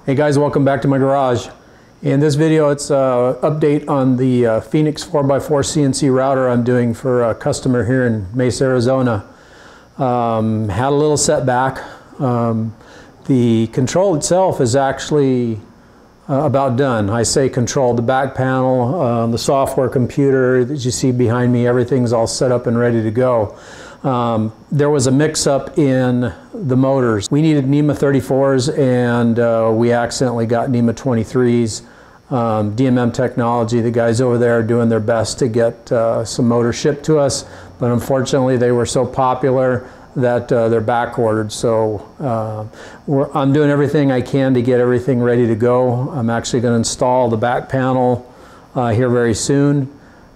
Hey guys, welcome back to my garage. In this video, it's an update on the Phoenix 4x4 CNC router I'm doing for a customer here in Mesa, Arizona. Had a little setback. The control itself is actually about done. I say control, the back panel, the software computer that you see behind me, everything's all set up and ready to go. There was a mix-up in the motors. We needed NEMA 34s and we accidentally got NEMA 23s. DMM Technology, the guys over there are doing their best to get some motors shipped to us, but unfortunately they were so popular that they're back ordered. So I'm doing everything I can to get everything ready to go. I'm actually going to install the back panel here very soon,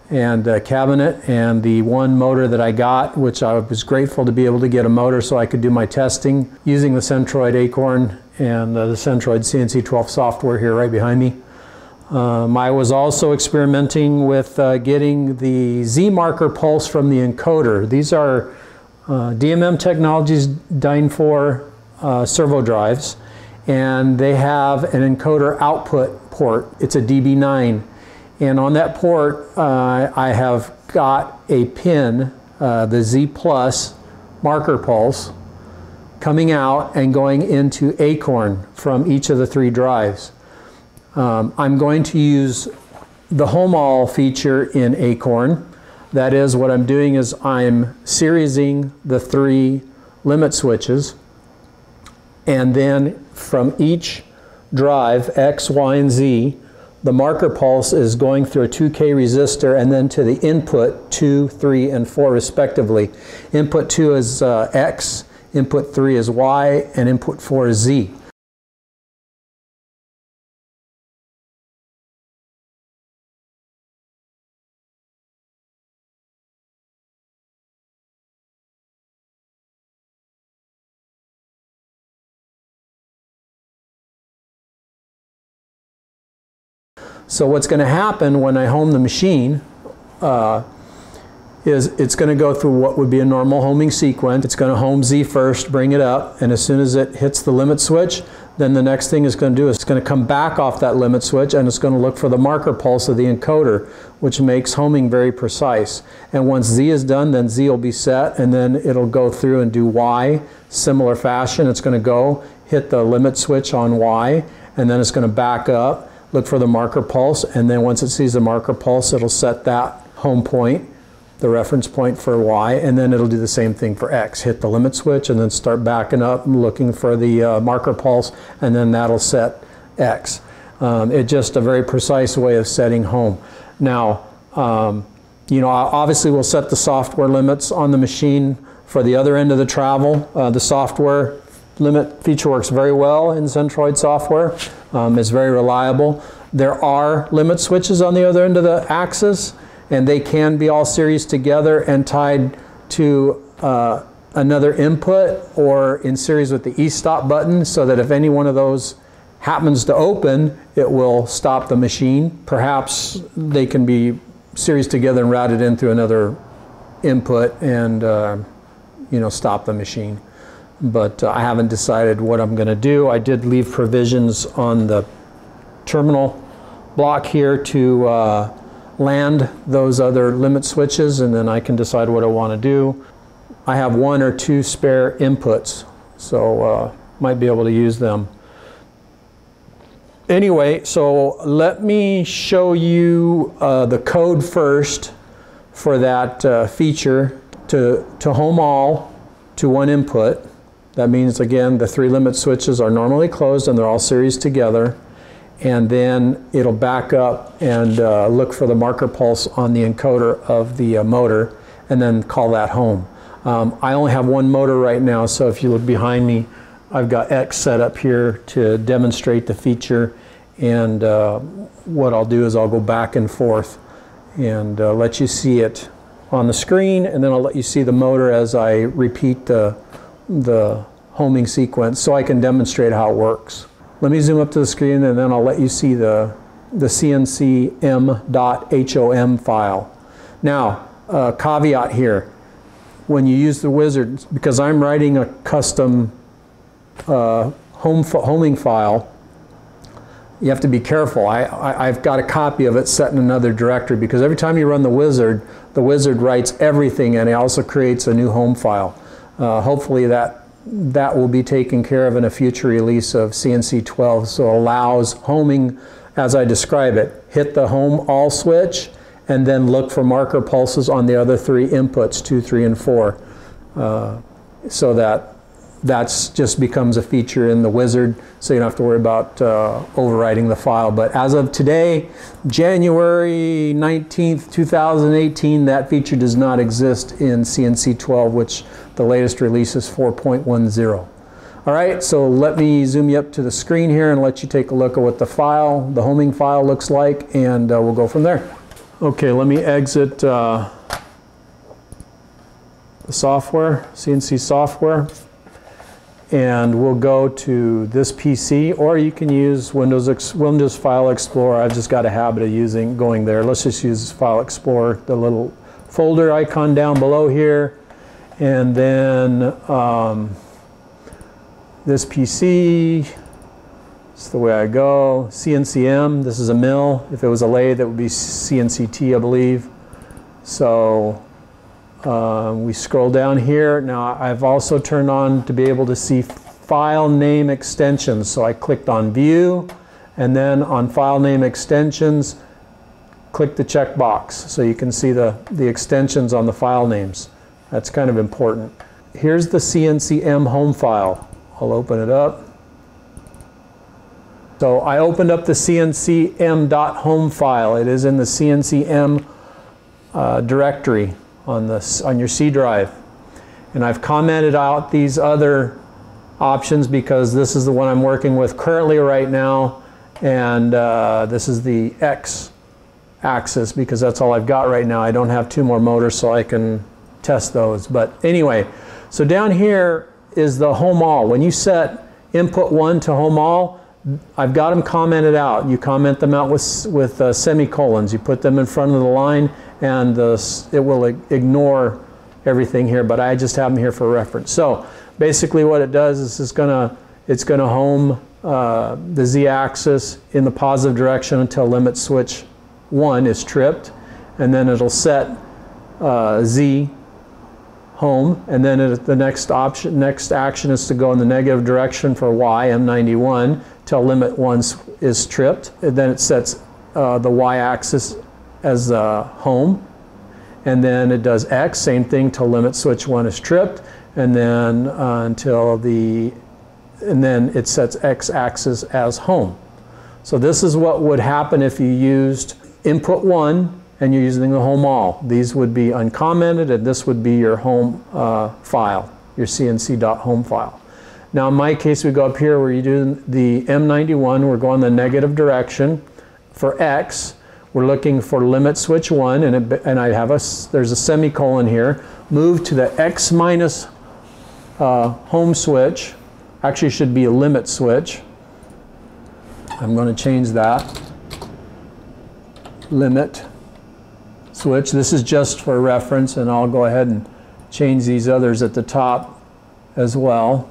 and cabinet, and the one motor that I got, which I was grateful to be able to get a motor so I could do my testing using the Centroid Acorn and the Centroid CNC 12 software here right behind me. I was also experimenting with getting the Z marker pulse from the encoder. These are DMM Technologies DYN4 servo drives, and they have an encoder output port. It's a DB9. And on that port, I have got a pin, the Z Plus marker pulse, coming out and going into Acorn from each of the three drives. I'm going to use the home all feature in Acorn. That is, what I'm doing is I'm seriesing the three limit switches, and then from each drive, X, Y, and Z, the marker pulse is going through a 2K resistor and then to the input 2, 3, and 4 respectively. Input 2 is X, input 3 is Y, and input 4 is Z. So what's going to happen when I home the machine is it's going to go through what would be a normal homing sequence. It's going to home Z first, bring it up, and as soon as it hits the limit switch, then the next thing it's going to do is it's going to come back off that limit switch and it's going to look for the marker pulse of the encoder, which makes homing very precise. And once Z is done, then Z will be set, and then it'll go through and do Y, similar fashion. It's going to go hit the limit switch on Y, and then it's going to back up, look for the marker pulse, and then once it sees the marker pulse, it'll set that home point, the reference point for Y, and then it'll do the same thing for X. Hit the limit switch and then start backing up and looking for the marker pulse, and then that'll set X. It's just a very precise way of setting home. Now, you know, obviously we'll set the software limits on the machine for the other end of the travel. The software limit feature works very well in Centroid software. It's very reliable. There are limit switches on the other end of the axis, and they can be all series together and tied to another input or in series with the E-stop button, so that if any one of those happens to open, it will stop the machine. Perhaps they can be series together and routed in through another input and you know, stop the machine. But I haven't decided what I'm going to do. I did leave provisions on the terminal block here to land those other limit switches, and then I can decide what I want to do. I have 1 or 2 spare inputs, so might be able to use them. Anyway, so let me show you the code first for that feature to home all to one input. That means, again, the 3 limit switches are normally closed and they're all series together. And then it'll back up and look for the marker pulse on the encoder of the motor, and then call that home. I only have one motor right now, so if you look behind me, I've got X set up here to demonstrate the feature. And what I'll do is I'll go back and forth and let you see it on the screen, and then I'll let you see the motor as I repeat the homing sequence so I can demonstrate how it works. Let me zoom up to the screen, and then I'll let you see the CNC.hom file. Now, caveat here. When you use the wizard, because I'm writing a custom homing file, you have to be careful. I've got a copy of it set in another directory, because every time you run the wizard writes everything, and it also creates a new home file. Hopefully that will be taken care of in a future release of CNC 12, so it allows homing as I describe it. Hit the home all switch and then look for marker pulses on the other three inputs, 2, 3, and 4, so that just becomes a feature in the wizard, so you don't have to worry about overwriting the file. But as of today, January 19th, 2018, that feature does not exist in CNC 12, which the latest release is 4.10. All right, so let me zoom you up to the screen here and let you take a look at what the homing file looks like, and we'll go from there. Okay, let me exit the software, CNC software. And we'll go to this PC, or you can use Windows File Explorer. I've just got a habit of going there. Let's just use File Explorer, the little folder icon down below here. And then this PC, it's the way I go. CNCM, this is a mill. If it was a lathe, that would be CNCT, I believe. So we scroll down here. Now I've also turned on to be able to see file name extensions. So I clicked on View, and then on File Name Extensions, click the check box so you can see the extensions on the file names. That's kind of important. Here's the CNCM home file. I'll open it up. So I opened up the CNCM.home file. It is in the CNCM directory on your C drive, and I've commented out these other options because this is the one I'm working with currently right now, and this is the X axis because that's all I've got right now. I don't have 2 more motors, so I can test those. But anyway, so down here is the home all. When you set input 1 to home all, I've got them commented out. You comment them out with semicolons. You put them in front of the line, and it will ignore everything here, but I just have them here for reference. So basically what it does is it's gonna home the Z-axis in the positive direction until limit switch 1 is tripped, and then it'll set Z home, and then the next action is to go in the negative direction for Y, M91, till limit 1 is tripped, and then it sets the Y-axis as home, and then it does X, same thing till limit switch 1 is tripped, and then and then it sets X-axis as home. So this is what would happen if you used input 1 and you're using the home all. These would be uncommented, and this would be your home file, your CNC.home file. Now in my case, we go up here where you do the M91, we're going the negative direction. For X, we're looking for limit switch 1, and there's a semicolon here. Move to the X minus home switch. Actually, it should be a limit switch. I'm going to change that. Limit switch. This is just for reference, and I'll go ahead and change these others at the top as well.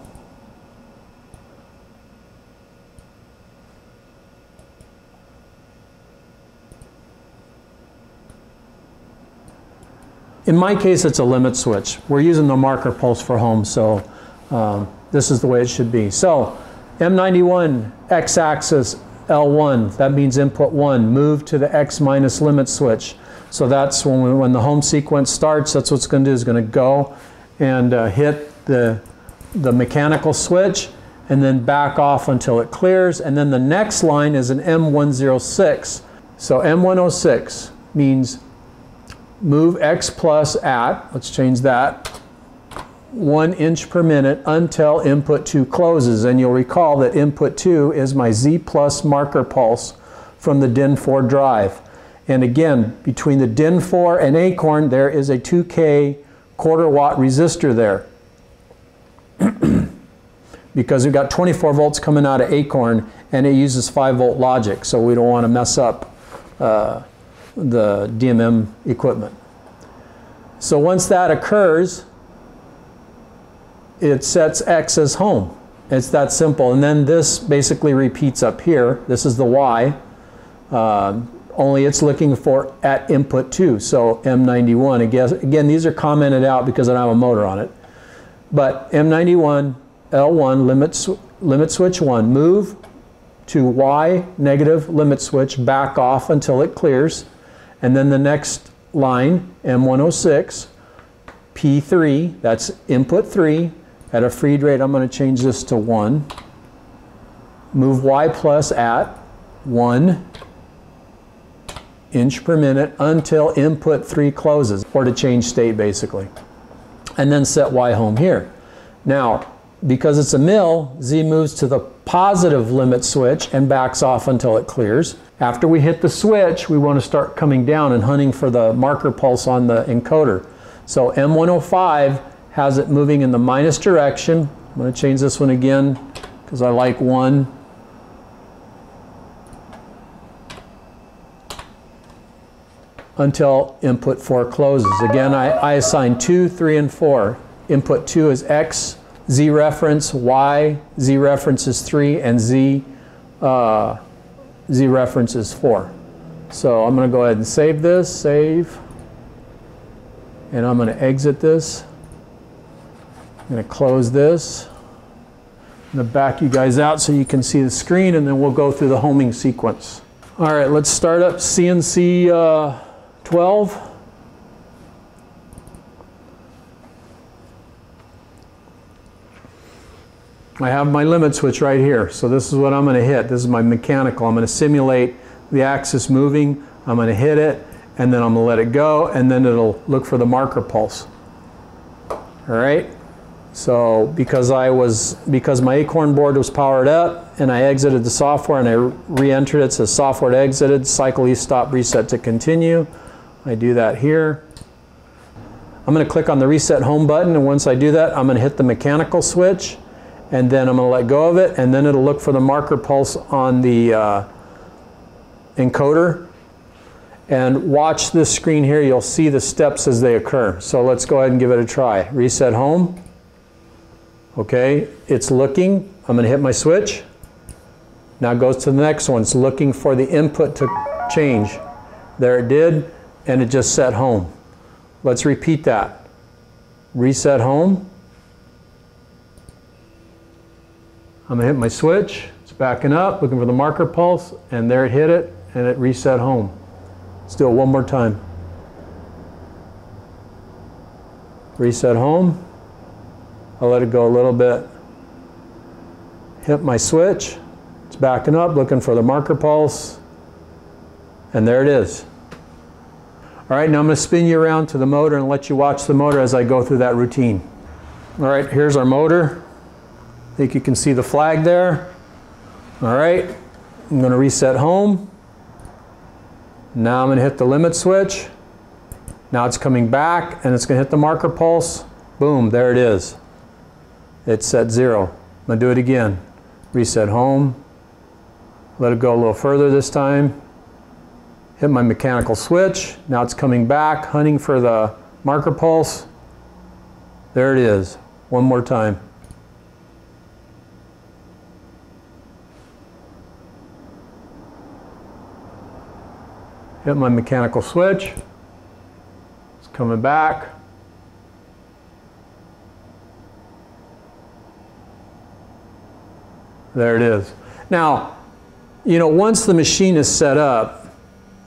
In my case, it's a limit switch. We're using the marker pulse for home, so this is the way it should be. So M91, X-axis, L1, that means input 1. Move to the X minus limit switch. So that's when the home sequence starts, that's what it's going to do. It's going to go and hit the mechanical switch and then back off until it clears. And then the next line is an M106. So M106 means move X plus at, let's change that, 1 inch per minute until input 2 closes. And you'll recall that input 2 is my Z plus marker pulse from the DYN4 drive. And again, between the DYN4 and Acorn, there is a 2K quarter-watt resistor there. Because we've got 24 volts coming out of Acorn, and it uses 5-volt logic, so we don't want to mess up the DMM equipment. So once that occurs, it sets X as home. It's that simple. And then this basically repeats up here. This is the Y. Only it's looking for at input 2, so M91. Again, these are commented out because I don't have a motor on it. But M91, L1, limit switch 1, move to Y negative limit switch, back off until it clears. And then the next line, M106, P3, that's input 3, at a feed rate, I'm going to change this to 1. Move Y plus at 1 inch per minute until input 3 closes, or to change state basically. And then set Y home here. Now, because it's a mill, Z moves to the positive limit switch and backs off until it clears. After we hit the switch, we want to start coming down and hunting for the marker pulse on the encoder. So M105 has it moving in the minus direction. I'm going to change this one again because I like 1. Until input 4 closes. Again, I assign 2, 3, and 4. Input 2 is X, Z reference, Y, Z reference is 3, and Z reference is 4. So I'm going to go ahead and save this, save, and I'm going to exit this. I'm going to close this. I'm going to back you guys out so you can see the screen, and then we'll go through the homing sequence. All right, let's start up CNC 12. I have my limit switch right here, so this is what I'm going to hit. This is my mechanical. I'm going to simulate the axis moving. I'm going to hit it, and then I'm going to let it go, and then it'll look for the marker pulse. All right. So because my Acorn board was powered up, and I exited the software and I re-entered it, it says software exited, cycle e-stop reset to continue. I do that here. I'm going to click on the reset home button, and once I do that, I'm going to hit the mechanical switch, and then I'm going to let go of it, and then it'll look for the marker pulse on the encoder. And watch this screen here, you'll see the steps as they occur. So let's go ahead and give it a try. Reset home. Okay, it's looking. I'm going to hit my switch. Now it goes to the next one. It's looking for the input to change. There it did, and it just set home. Let's repeat that. Reset home. I'm going to hit my switch. It's backing up, looking for the marker pulse, and there it hit it, and it reset home. Let's do it one more time. Reset home. I'll let it go a little bit. Hit my switch. It's backing up, looking for the marker pulse. And there it is. All right, now I'm going to spin you around to the motor and let you watch the motor as I go through that routine. All right, here's our motor. I think you can see the flag there. All right, I'm going to reset home. Now I'm going to hit the limit switch. Now it's coming back, and it's going to hit the marker pulse. Boom, there it is. It's set 0. I'm going to do it again. Reset home. Let it go a little further this time. Hit my mechanical switch. Now it's coming back, hunting for the marker pulse. There it is. One more time. Hit my mechanical switch. It's coming back. There it is. Now, you know, once the machine is set up,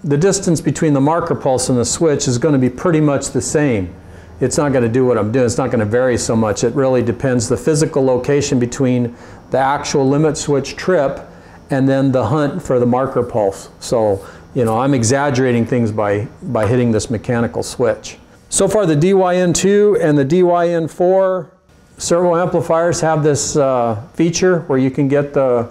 the distance between the marker pulse and the switch is going to be pretty much the same. It's not going to do what I'm doing. It's not going to vary so much. It really depends the physical location between the actual limit switch trip and then the hunt for the marker pulse. So, you know, I'm exaggerating things by hitting this mechanical switch. So far, the DYN2 and the DYN4 servo amplifiers have this feature where you can get the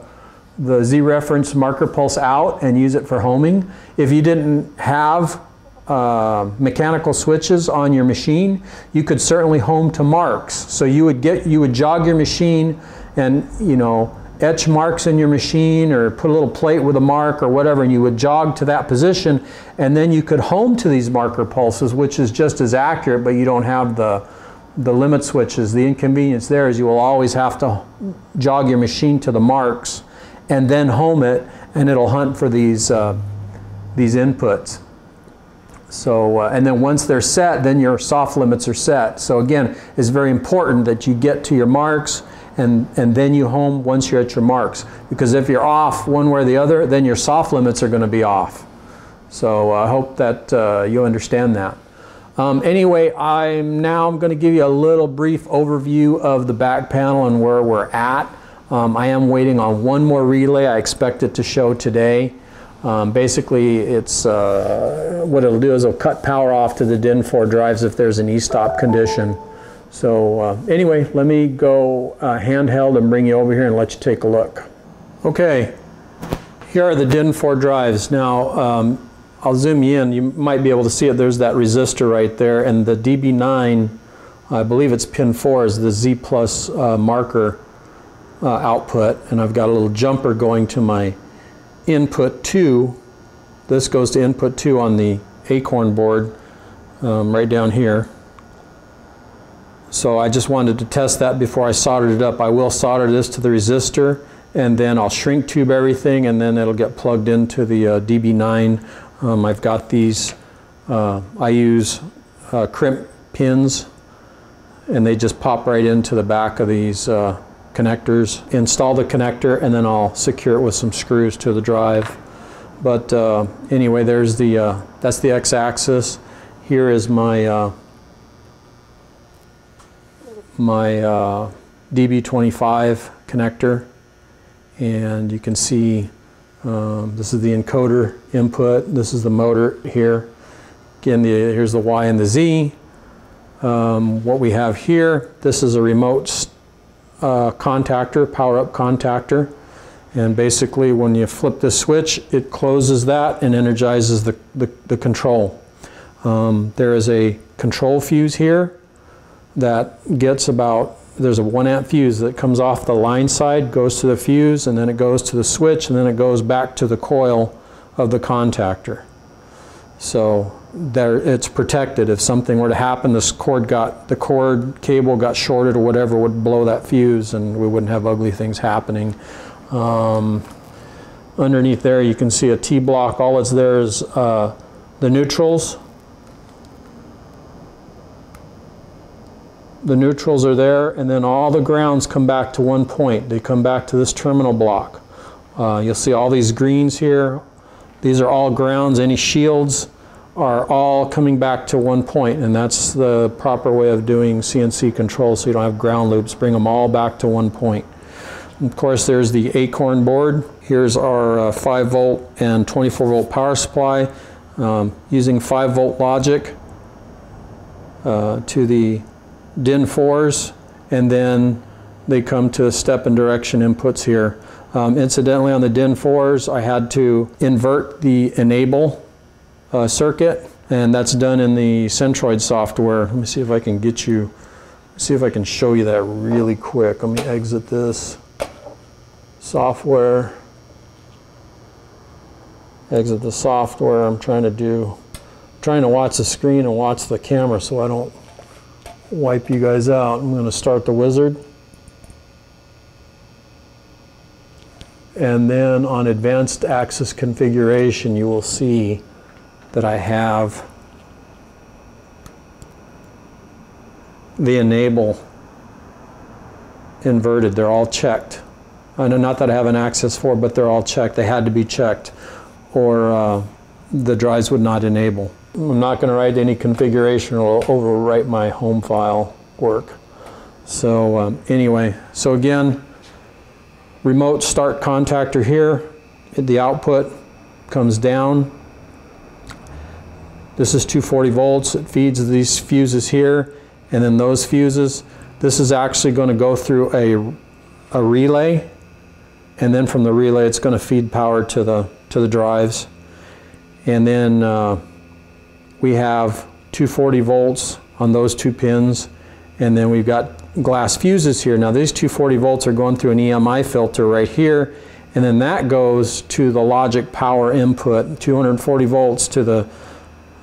Z reference marker pulse out and use it for homing. If you didn't have mechanical switches on your machine, you could certainly home to marks. So you would jog your machine and, you know, etch marks in your machine or put a little plate with a mark or whatever, and you would jog to that position, and then you could home to these marker pulses, which is just as accurate, but you don't have the the limit switches. The inconvenience there is you will always have to jog your machine to the marks and then home it, and it'll hunt for these inputs. So, and then once they're set, then your soft limits are set. So again, it's very important that you get to your marks and then you home once you're at your marks. Because if you're off one way or the other, then your soft limits are going to be off. So I hope that you understand that. Anyway, I'm going to give you a little brief overview of the back panel and where we're at. I am waiting on one more relay. I expect it to show today. Basically, it's what it'll do is it'll cut power off to the DYN4 drives if there's an e-stop condition. So anyway, let me go handheld and bring you over here and let you take a look. Okay, here are the DYN4 drives. Now, I'll zoom you in. You might be able to see it. There's that resistor right there, and the DB9, I believe it's pin 4, is the Z plus marker output, and I've got a little jumper going to my input 2. This goes to input 2 on the Acorn board right down here. So I just wanted to test that before I soldered it up. I will solder this to the resistor, and then I'll shrink tube everything, and then it'll get plugged into the DB9. I've got these, I use crimp pins, and they just pop right into the back of these connectors. Install the connector, and then I'll secure it with some screws to the drive. But anyway, there's the that's the x-axis. Here is my DB25 connector, and you can see this is the encoder input. This is the motor here. Again, here's the Y and the Z. What we have here, this is a remote contactor, power up contactor, and basically when you flip this switch, it closes that and energizes the control. There is a control fuse here that gets about, there's a 1 amp fuse that comes off the line side, goes to the fuse, and then it goes to the switch, and then it goes back to the coil of the contactor. So there, it's protected. If something were to happen, the cord cable got shorted or whatever, would blow that fuse, and we wouldn't have ugly things happening. Underneath there you can see a T-block. All that's there is the neutrals. The neutrals are there, and then all the grounds come back to one point. They come back to this terminal block. You'll see all these greens here. These are all grounds. Any shields are all coming back to one point, and that's the proper way of doing CNC control, so you don't have ground loops. Bring them all back to one point. And of course, there's the Acorn board. Here's our 5 volt and 24 volt power supply using 5 volt logic to the DYN4s, and then they come to step and direction inputs here. Incidentally, on the DYN4s, I had to invert the enable circuit, and that's done in the Centroid software. Let me see if I can get you, see if I can show you that really quick. Let me exit this software. Exit the software. I'm trying to watch the screen and watch the camera so I don't wipe you guys out. I'm going to start the wizard, and then on advanced axis configuration you will see that I have the enable inverted. They're all checked. I know, not that I have an access for, but they're all checked. They had to be checked, or the drives would not enable. I'm not going to write any configuration or overwrite my home file work. So anyway, so again, remote start contactor here. The output comes down. This is 240 volts. It feeds these fuses here, and then those fuses. This is actually going to go through a relay, and then from the relay it's going to feed power to the drives. And then we have 240 volts on those 2 pins, and then we've got glass fuses here. Now these 240 volts are going through an EMI filter right here, and then that goes to the logic power input, 240 volts to the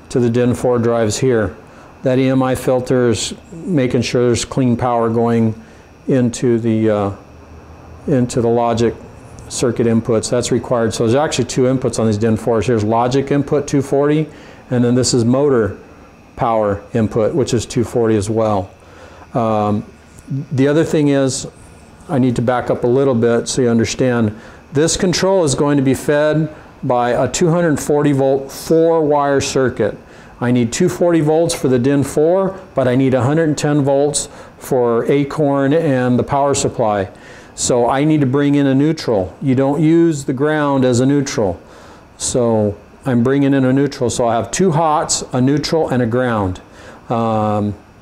DYN4 drives here. That EMI filter is making sure there's clean power going into the logic circuit inputs. That's required. So there's actually two inputs on these DYN4s. Here's logic input 240, and then this is motor power input, which is 240 as well. The other thing is, I need to back up a little bit so you understand. This control is going to be fed by a 240 volt 4-wire circuit. I need 240 volts for the DYN4, but I need 110 volts for Acorn and the power supply. So I need to bring in a neutral. You don't use the ground as a neutral. So I'm bringing in a neutral. So I have two hots, a neutral, and a ground.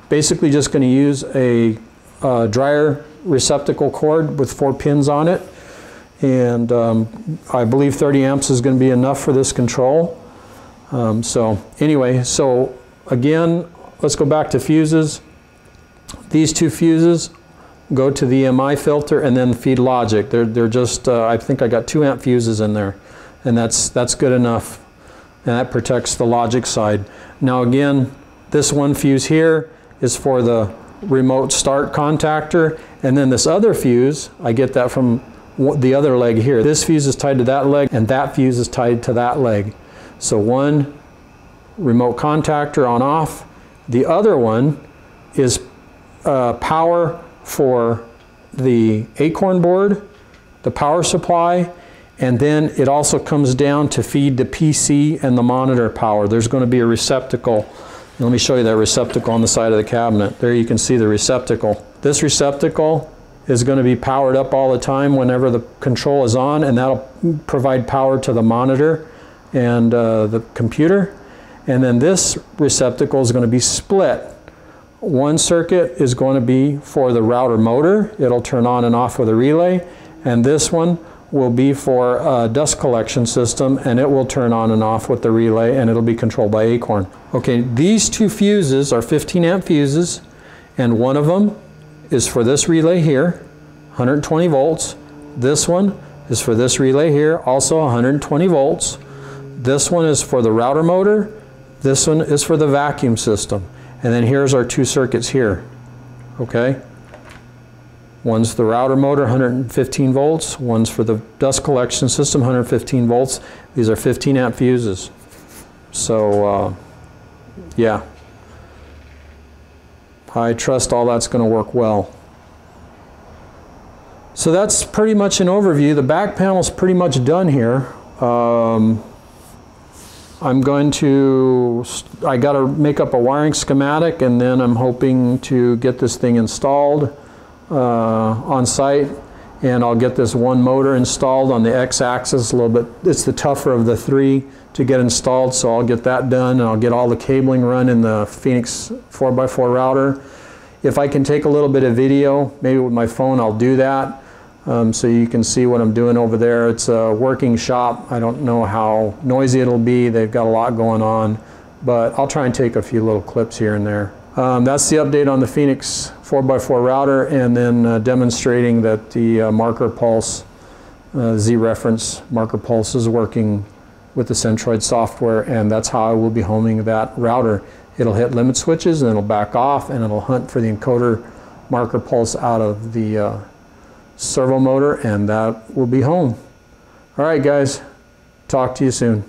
Basically just going to use a dryer receptacle cord with 4 pins on it. And I believe 30 amps is going to be enough for this control. So anyway, so again, let's go back to fuses. These two fuses go to the EMI filter and then feed logic. They're just, I think I got 2 amp fuses in there, and that's good enough, and that protects the logic side. Now again, this one fuse here is for the remote start contactor, and then this other fuse, I get that from the other leg here. This fuse is tied to that leg, and that fuse is tied to that leg. So one remote contactor on off, the other one is power for the Acorn board, the power supply, and then it also comes down to feed the PC and the monitor power. There's going to be a receptacle. Let me show you that receptacle on the side of the cabinet. There you can see the receptacle. This receptacle is going to be powered up all the time whenever the control is on, and that'll provide power to the monitor and the computer. And then this receptacle is going to be split. One circuit is going to be for the router motor. It'll turn on and off with a relay. And this one will be for a dust collection system, and it will turn on and off with the relay, and it'll be controlled by Acorn. Okay, these two fuses are 15 amp fuses, and one of them is for this relay here, 120 volts. This one is for this relay here, also 120 volts. This one is for the router motor. This one is for the vacuum system. And then here's our two circuits here, okay? One's the router motor, 115 volts. One's for the dust collection system, 115 volts. These are 15 amp fuses. So, yeah. I trust all that's going to work well. So that's pretty much an overview. The back panel's pretty much done here. I'm going to, I got to make up a wiring schematic, and then I'm hoping to get this thing installed on site, and I'll get this one motor installed on the X-axis a little bit. It's the tougher of the three to get installed, so I'll get that done, and I'll get all the cabling run in the Phoenix 4x4 router. If I can take a little bit of video, maybe with my phone, I'll do that. So you can see what I'm doing over there. It's a working shop. I don't know how noisy it'll be. They've got a lot going on, but I'll try and take a few little clips here and there. That's the update on the Phoenix 4x4 router, and then demonstrating that the marker pulse, Z reference marker pulse, is working with the Centroid software, and that's how I will be homing that router. It'll hit limit switches, and it'll back off, and it'll hunt for the encoder marker pulse out of the servo motor, and that will be home. All right, guys, talk to you soon.